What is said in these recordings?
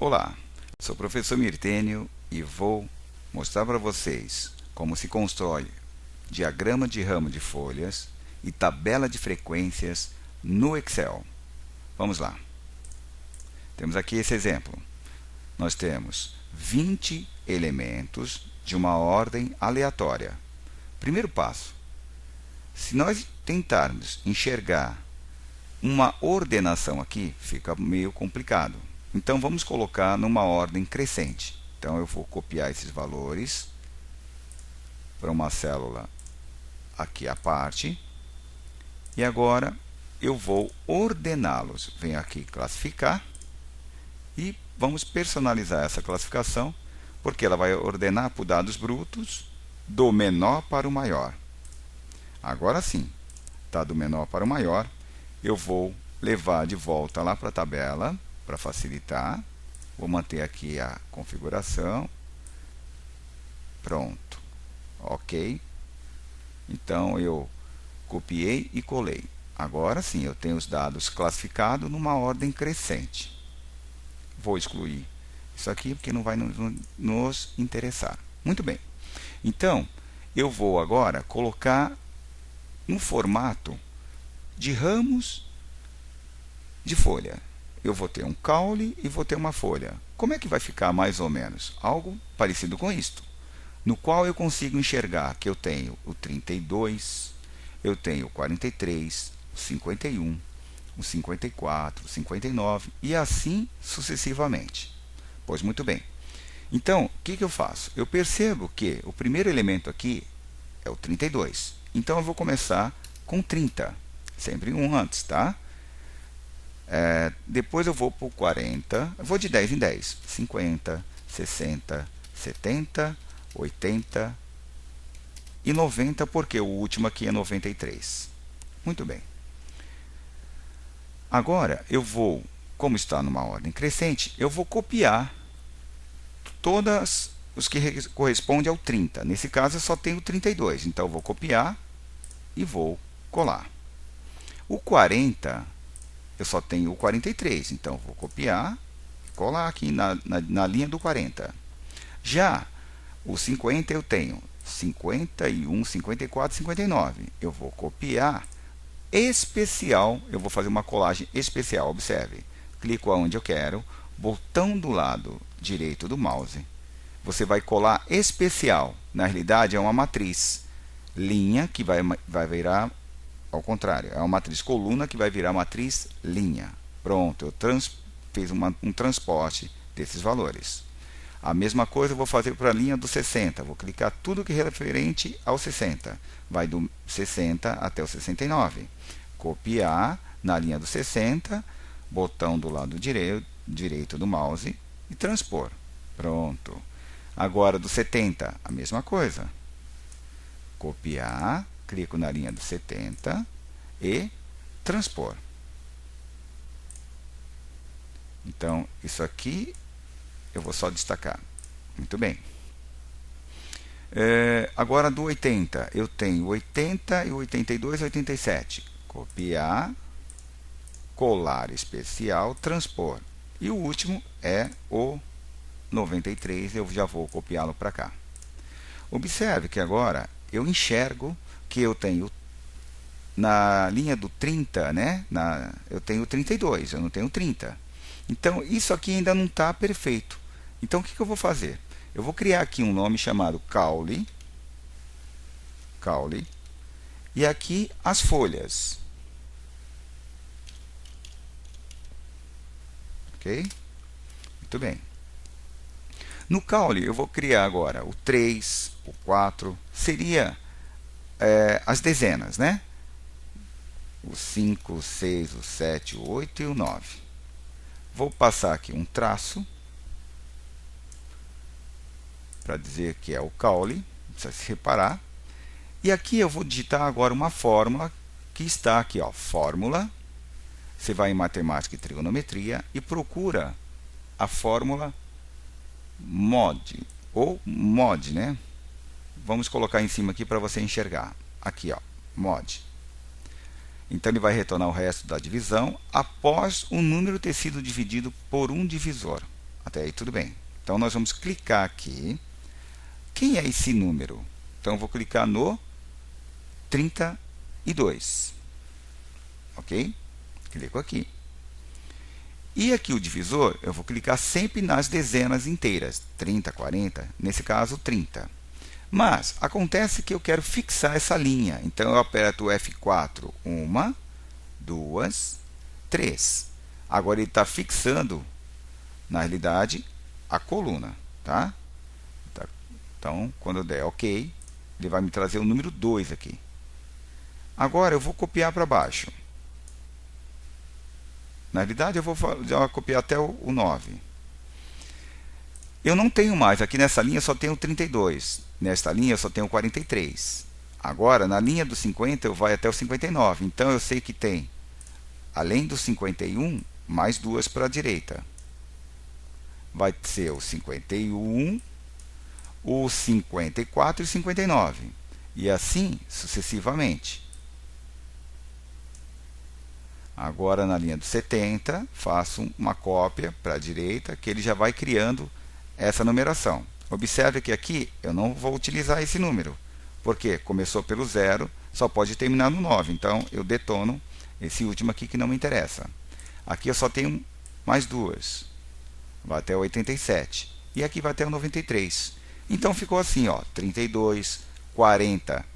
Olá, sou o professor Mirtênio e vou mostrar para vocês como se constrói diagrama de ramo de folhas e tabela de frequências no Excel. Vamos lá. Temos aqui esse exemplo. Nós temos 20 elementos de uma ordem aleatória. Primeiro passo: se nós tentarmos enxergar uma ordenação aqui, fica meio complicado. Então vamos colocar numa ordem crescente. Então eu vou copiar esses valores para uma célula aqui à parte. E agora eu vou ordená-los. Venho aqui classificar e vamos personalizar essa classificação, porque ela vai ordenar por dados brutos do menor para o maior. Agora sim, está do menor para o maior. Eu vou levar de volta lá para a tabela para facilitar. Vou manter aqui a configuração. Pronto. Ok. Então eu copiei e colei. Agora sim, eu tenho os dados classificados numa ordem crescente. Vou excluir isso aqui porque não vai nos interessar. Muito bem. Então, eu vou agora colocar no formato de ramos de folha. Eu vou ter um caule e vou ter uma folha. Como é que vai ficar mais ou menos? Algo parecido com isto, no qual eu consigo enxergar que eu tenho o 32, eu tenho o 43, o 51, o 54, o 59 e assim sucessivamente. Pois muito bem. Então, o que eu faço? Eu percebo que o primeiro elemento aqui é o 32. Então eu vou começar com 30. Sempre um antes, tá? Depois eu vou para o 40. Eu vou de 10 em 10. 50, 60, 70, 80 e 90, porque o último aqui é 93. Muito bem. Agora eu vou, como está numa ordem crescente, eu vou copiar todas os que correspondem ao 30. Nesse caso eu só tenho 32. Então eu vou copiar e vou colar. O 40, eu só tenho o 43, então vou copiar e colar aqui na linha do 40. Já o 50 eu tenho 51, 54, 59. Eu vou copiar especial, eu vou fazer uma colagem especial, observe. Clico aonde eu quero, botão do lado direito do mouse. Você vai colar especial, na realidade é uma matriz. Linha que vai virar ao contrário, é uma matriz coluna que vai virar matriz linha. Pronto, eu fiz um transporte desses valores. A mesma coisa eu vou fazer para a linha do 60. Vou clicar tudo que é referente ao 60. Vai do 60 até o 69. Copiar na linha do 60, botão do lado direito do mouse e transpor. Pronto. Agora do 70, a mesma coisa. Copiar, clico na linha do 70 e transpor. Então, isso aqui eu vou só destacar. Muito bem. Agora do 80, eu tenho 80 e 82 e 87. Copiar, colar especial, transpor. E o último é o 93, eu já vou copiá-lo para cá. Observe que agora eu enxergo que eu tenho na linha do 30, né? Eu tenho 32, eu não tenho 30. Então, isso aqui ainda não está perfeito. Então, o que eu vou fazer? Eu vou criar aqui um nome chamado caule. E aqui as folhas. Ok? Muito bem. No caule, eu vou criar agora o 3, o 4, seria as dezenas, né? O 5, o 6, o 7, o 8 e o 9. Vou passar aqui um traço para dizer que é o caule, precisa se reparar. E aqui eu vou digitar agora uma fórmula que está aqui, ó, fórmula. Você vai em matemática e trigonometria e procura a fórmula mod, ou mod, né? Vamos colocar em cima aqui para você enxergar. Aqui, ó, mod. Então, ele vai retornar o resto da divisão após o número ter sido dividido por um divisor. Até aí tudo bem. Então nós vamos clicar aqui. Quem é esse número? Então eu vou clicar no 32. Ok? Clico aqui. E aqui o divisor, eu vou clicar sempre nas dezenas inteiras. 30, 40, nesse caso 30. Mas acontece que eu quero fixar essa linha. Então eu aperto o F4. 1, 2, 3. Agora ele está fixando, na realidade, a coluna. Tá? Então, quando eu der OK, ele vai me trazer o número 2 aqui. Agora eu vou copiar para baixo. Na realidade, eu vou copiar até o 9. Eu não tenho mais, aqui nessa linha só tenho 32. Nesta linha eu só tenho 43. Agora, na linha do 50, eu vou até o 59. Então, eu sei que tem, além do 51, mais duas para a direita. Vai ser o 51, o 54 e o 59. E assim, sucessivamente. Agora, na linha do 70, faço uma cópia para a direita, que ele já vai criando essa numeração. Observe que aqui eu não vou utilizar esse número, porque começou pelo 0, só pode terminar no 9. Então, eu detono esse último aqui que não me interessa. Aqui eu só tenho mais duas. Vai até o 87. E aqui vai até o 93. Então, ficou assim, ó, 32, 40...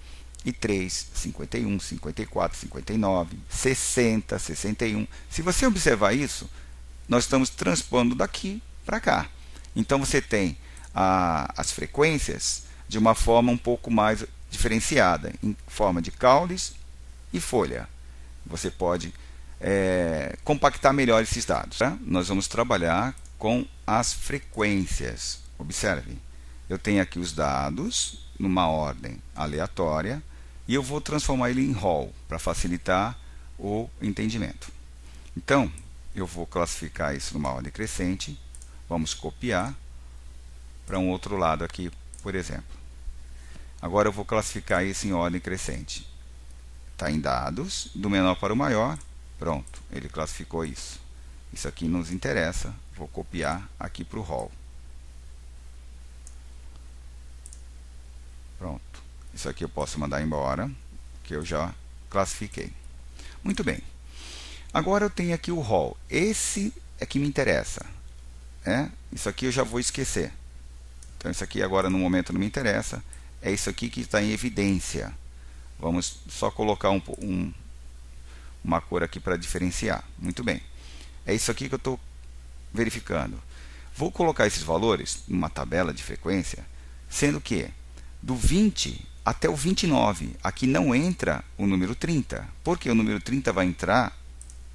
e 3, 51, 54, 59, 60, 61. Se você observar isso, nós estamos transpondo daqui para cá. Então você tem as frequências de uma forma um pouco mais diferenciada, em forma de caules e folha. Você pode compactar melhor esses dados. Tá? Nós vamos trabalhar com as frequências. Observe, eu tenho aqui os dados numa ordem aleatória. E eu vou transformar ele em Hall, para facilitar o entendimento. Então, eu vou classificar isso numa ordem crescente. Vamos copiar para um outro lado aqui, por exemplo. Agora eu vou classificar isso em ordem crescente. Está em dados, do menor para o maior. Pronto, ele classificou isso. Isso aqui nos interessa. Vou copiar aqui para o Hall. Pronto. Isso aqui eu posso mandar embora, que eu já classifiquei. Muito bem. Agora eu tenho aqui o Hall. Esse é que me interessa. Isso aqui eu já vou esquecer. Então, isso aqui agora no momento não me interessa. É isso aqui que está em evidência. Vamos só colocar uma cor aqui para diferenciar. Muito bem. É isso aqui que eu estou verificando. Vou colocar esses valores numa tabela de frequência, sendo que do 20 até o 29, aqui não entra o número 30, porque o número 30 vai entrar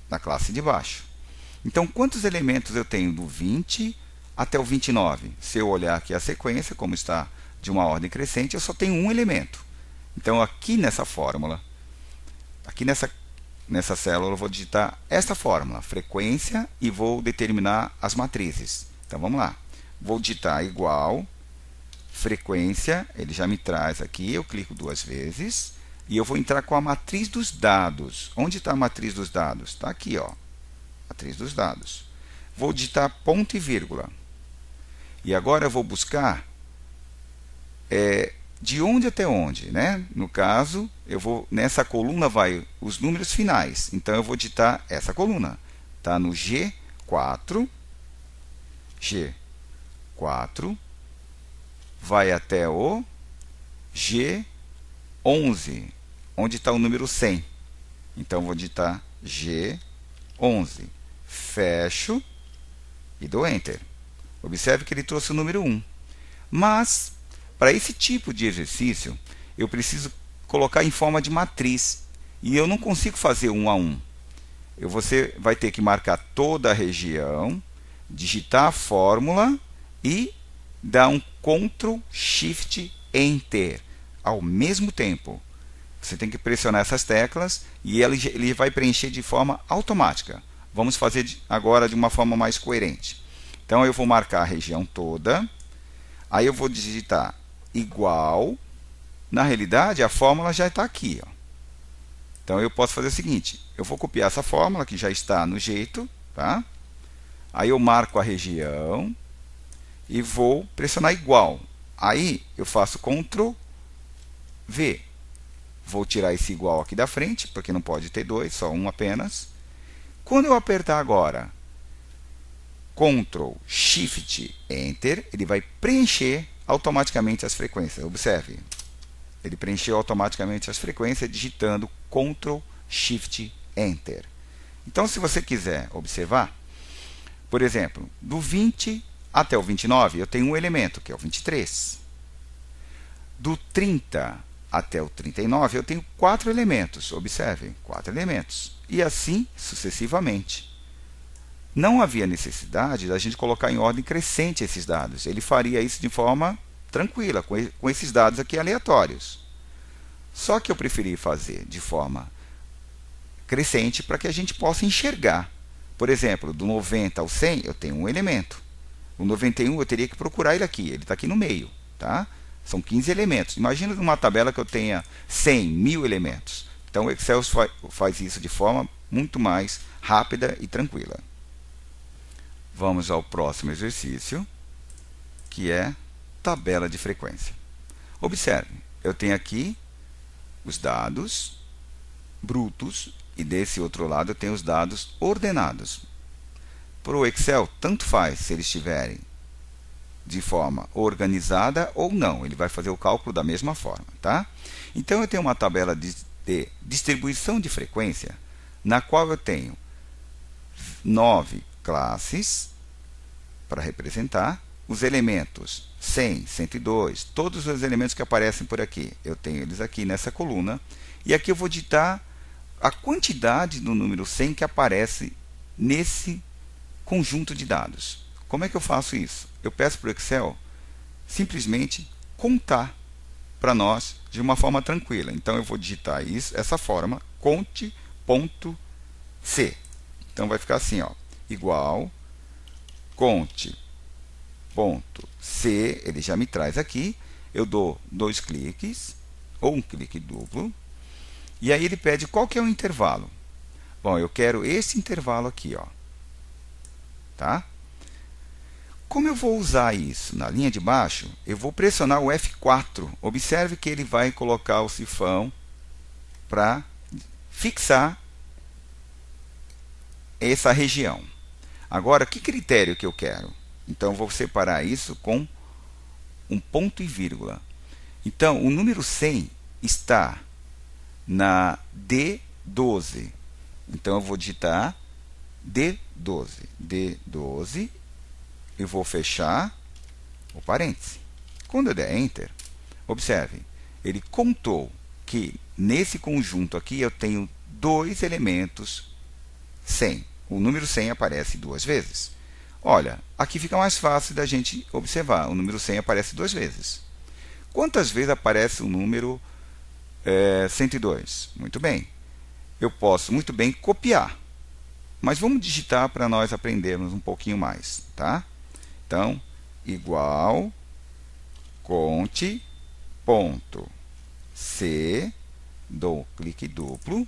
na classe de baixo. Então, quantos elementos eu tenho do 20 até o 29? Se eu olhar aqui a sequência, como está de uma ordem crescente, eu só tenho um elemento. Então, aqui nessa fórmula, aqui nessa célula, eu vou digitar esta fórmula, frequência, e vou determinar as matrizes. Então, vamos lá. Vou digitar igual frequência, ele já me traz aqui, eu clico duas vezes, e eu vou entrar com a matriz dos dados. Onde está a matriz dos dados? Está aqui, ó, matriz dos dados. Vou digitar ponto e vírgula. E agora eu vou buscar de onde até onde, né? No caso, nessa coluna vai os números finais. Então, eu vou digitar essa coluna. Está no G4, vai até o G11, onde está o número 100. Então, vou digitar G11. Fecho e dou Enter. Observe que ele trouxe o número 1. Mas, para esse tipo de exercício, eu preciso colocar em forma de matriz. E eu não consigo fazer 1 a 1. Você vai ter que marcar toda a região, digitar a fórmula e dar um Ctrl Shift Enter ao mesmo tempo. Você tem que pressionar essas teclas e ele vai preencher de forma automática. Vamos fazer agora de uma forma mais coerente. Então, eu vou marcar a região toda. Aí eu vou digitar igual. Na realidade, a fórmula já está aqui, ó. Então, eu posso fazer o seguinte. Eu vou copiar essa fórmula, que já está no jeito. Tá? Aí eu marco a região e vou pressionar igual. Aí eu faço Ctrl V. Vou tirar esse igual aqui da frente, porque não pode ter dois, só um apenas. Quando eu apertar agora Ctrl Shift Enter, ele vai preencher automaticamente as frequências. Observe, ele preencheu automaticamente as frequências digitando Ctrl Shift Enter. Então, se você quiser observar, por exemplo, do 20 até o 29, eu tenho um elemento, que é o 23. Do 30 até o 39, eu tenho 4 elementos. Observe, 4 elementos. E assim sucessivamente. Não havia necessidade da gente colocar em ordem crescente esses dados. Ele faria isso de forma tranquila, com esses dados aqui aleatórios. Só que eu preferi fazer de forma crescente para que a gente possa enxergar. Por exemplo, do 90 ao 100 eu tenho um elemento. O 91 eu teria que procurar ele aqui. Ele está aqui no meio. Tá? São 15 elementos. Imagina numa tabela que eu tenha 100, 1000 elementos. Então o Excel faz isso de forma muito mais rápida e tranquila. Vamos ao próximo exercício, que é tabela de frequência. Observe, eu tenho aqui os dados brutos e desse outro lado eu tenho os dados ordenados. Para o Excel, tanto faz se eles estiverem de forma organizada ou não, ele vai fazer o cálculo da mesma forma, tá? Então eu tenho uma tabela de distribuição de frequência, na qual eu tenho 9 classes para representar os elementos 100, 102, todos os elementos que aparecem por aqui, eu tenho eles aqui nessa coluna, e aqui eu vou digitar a quantidade do número 100 que aparece nesse conjunto de dados. Como é que eu faço isso? Eu peço para o Excel simplesmente contar para nós de uma forma tranquila. Então eu vou digitar isso, essa forma, conte.c. Então vai ficar assim, ó, igual conte.c, ele já me traz aqui, eu dou 2 cliques, ou um clique duplo, e aí ele pede qual que é o intervalo. Bom, eu quero esse intervalo aqui, ó. Tá? Como eu vou usar isso? Na linha de baixo, eu vou pressionar o F4. Observe que ele vai colocar o sifão para fixar essa região. Agora, que critério que eu quero? Então, vou separar isso com um ponto e vírgula. Então, o número 100 está na D12. Então, eu vou digitar D12. D12. E vou fechar o parêntese. Quando eu der Enter, observe, ele contou que nesse conjunto aqui eu tenho 2 elementos 100. O número 100 aparece 2 vezes. Olha, aqui fica mais fácil da gente observar. O número 100 aparece 2 vezes. Quantas vezes aparece o número 102? Muito bem. Eu posso muito bem copiar. Mas vamos digitar para nós aprendermos um pouquinho mais, tá? Então, igual conte.c, dou clique duplo,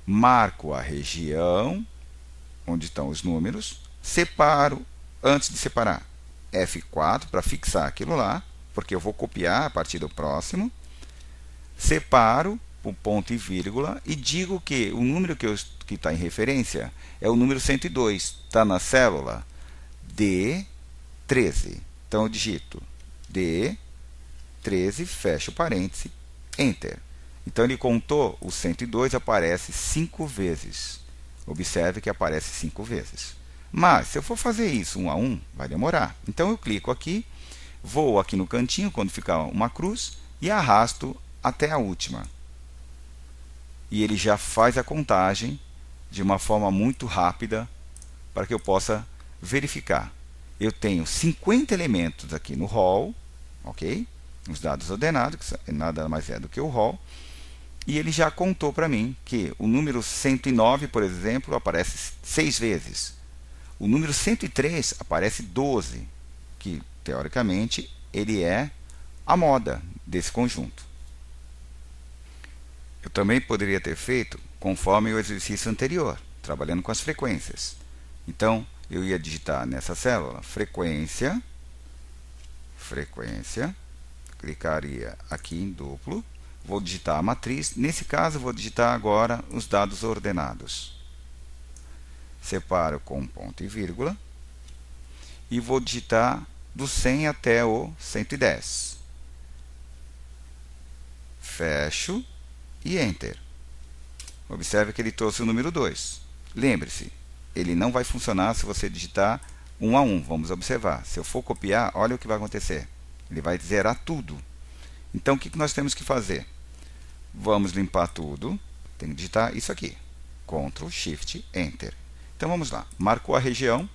marco a região onde estão os números, separo, antes de separar, F4 para fixar aquilo lá, porque eu vou copiar a partir do próximo, separo o ponto e vírgula e digo que o número que está em referência é o número 102, está na célula D13. Então eu digito D13, fecho o parêntese, Enter. Então ele contou o 102, aparece 5 vezes. Observe que aparece 5 vezes. Mas se eu for fazer isso um a um, vai demorar. Então eu clico aqui, vou aqui no cantinho quando ficar uma cruz e arrasto até a última. E ele já faz a contagem de uma forma muito rápida para que eu possa verificar. Eu tenho 50 elementos aqui no hall, ok? Os dados ordenados, que nada mais é do que o hall. E ele já contou para mim que o número 109, por exemplo, aparece 6 vezes. O número 103 aparece 12, que teoricamente ele é a moda desse conjunto. Eu também poderia ter feito conforme o exercício anterior, trabalhando com as frequências. Então, eu ia digitar nessa célula frequência, clicaria aqui em duplo, vou digitar a matriz, nesse caso vou digitar agora os dados ordenados. Separo com ponto e vírgula e vou digitar do 100 até o 110. Fecho e Enter. Observe que ele trouxe o número 2. Lembre-se, ele não vai funcionar se você digitar 1 a 1. Vamos observar. Se eu for copiar, olha o que vai acontecer. Ele vai zerar tudo. Então, o que nós temos que fazer? Vamos limpar tudo. Tem que digitar isso aqui. Ctrl, Shift, Enter. Então, vamos lá. Marcou a região.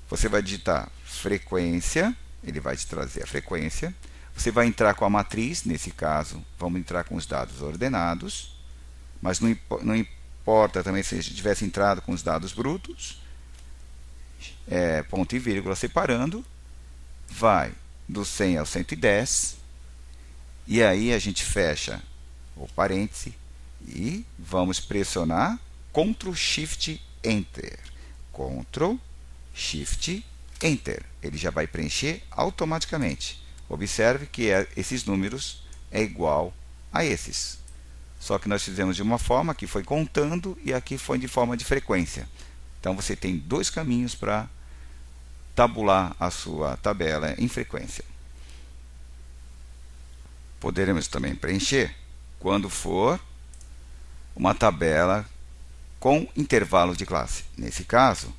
Você vai digitar frequência. Ele vai te trazer a frequência. Você vai entrar com a matriz. Nesse caso, vamos entrar com os dados ordenados. Mas não importa também se a gente tivesse entrado com os dados brutos. Ponto e vírgula separando. Vai do 100 ao 110. E aí a gente fecha o parêntese e vamos pressionar Ctrl Shift Enter. Ctrl Shift Enter. Ele já vai preencher automaticamente. Observe que esses números é igual a esses. Só que nós fizemos de uma forma que foi contando e aqui foi de forma de frequência. Então você tem dois caminhos para tabular a sua tabela em frequência. Poderemos também preencher quando for uma tabela com intervalos de classe. Nesse caso,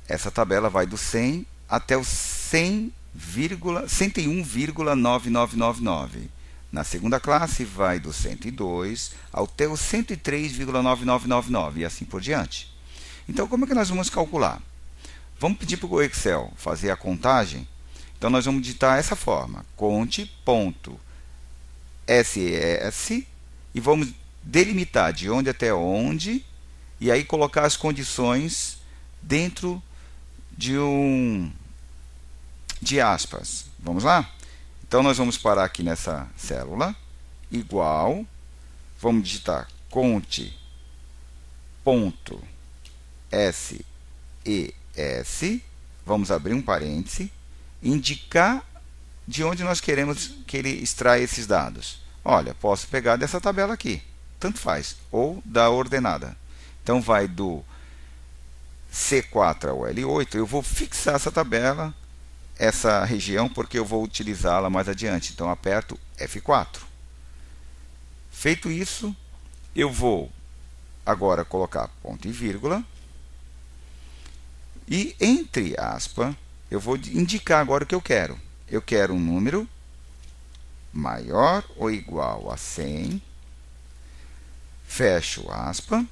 essa tabela vai do 100 até o 101,9999. Na segunda classe, vai do 102 até o 103,9999 e assim por diante. Então, como é que nós vamos calcular? Vamos pedir para o Excel fazer a contagem. Então, nós vamos digitar essa forma. Conte.ses e vamos delimitar de onde até onde e aí colocar as condições dentro de aspas. Vamos lá? Então, nós vamos parar aqui nessa célula, igual, vamos digitar conte.ses, vamos abrir um parêntese, indicar de onde nós queremos que ele extraia esses dados. Olha, posso pegar dessa tabela aqui, tanto faz, ou da ordenada. Então, vai do C4 ao L8, eu vou fixar essa tabela, essa região, porque eu vou utilizá-la mais adiante. Então, aperto F4. Feito isso, eu vou agora colocar ponto e vírgula. E, entre aspas, eu vou indicar agora o que eu quero. Eu quero um número maior ou igual a 100. Fecho aspas.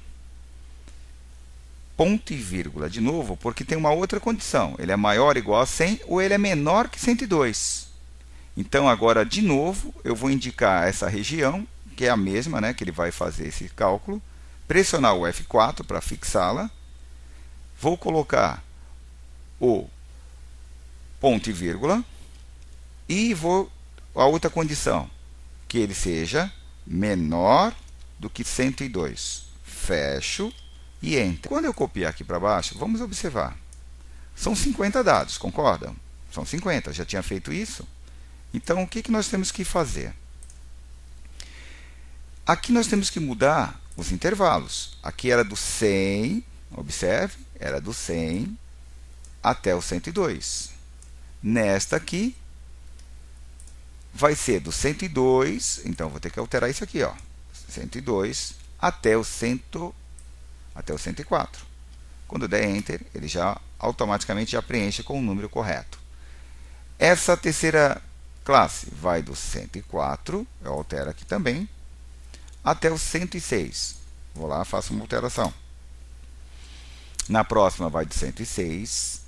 Ponto e vírgula de novo, porque tem uma outra condição. Ele é maior ou igual a 100 ou ele é menor que 102. Então, agora, de novo, eu vou indicar essa região, que é a mesma, né, que ele vai fazer esse cálculo. Pressionar o F4 para fixá-la. Vou colocar o ponto e vírgula. E vou a outra condição, que ele seja menor do que 102. Fecho e Enter. Quando eu copiar aqui para baixo, vamos observar. São 50 dados, concordam? São 50, já tinha feito isso. Então, o que nós temos que fazer? Aqui nós temos que mudar os intervalos. Aqui era do 100, observe, era do 100 até o 102. Nesta aqui, vai ser do 102, então vou ter que alterar isso aqui, ó, 102 até o 104. Quando der Enter, ele já automaticamente já preenche com o número correto. Essa terceira classe vai do 104, eu altero aqui também, até o 106. Vou lá, faço uma alteração. Na próxima vai do 106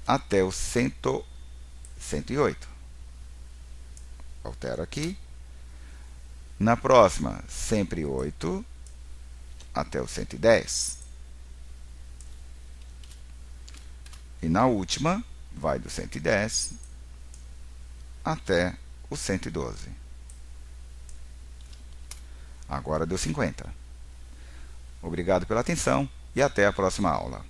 até o 108. Altero aqui. Na próxima, sempre 8 até o 110. E na última, vai do 110 até o 112. Agora deu 50. Obrigado pela atenção e até a próxima aula.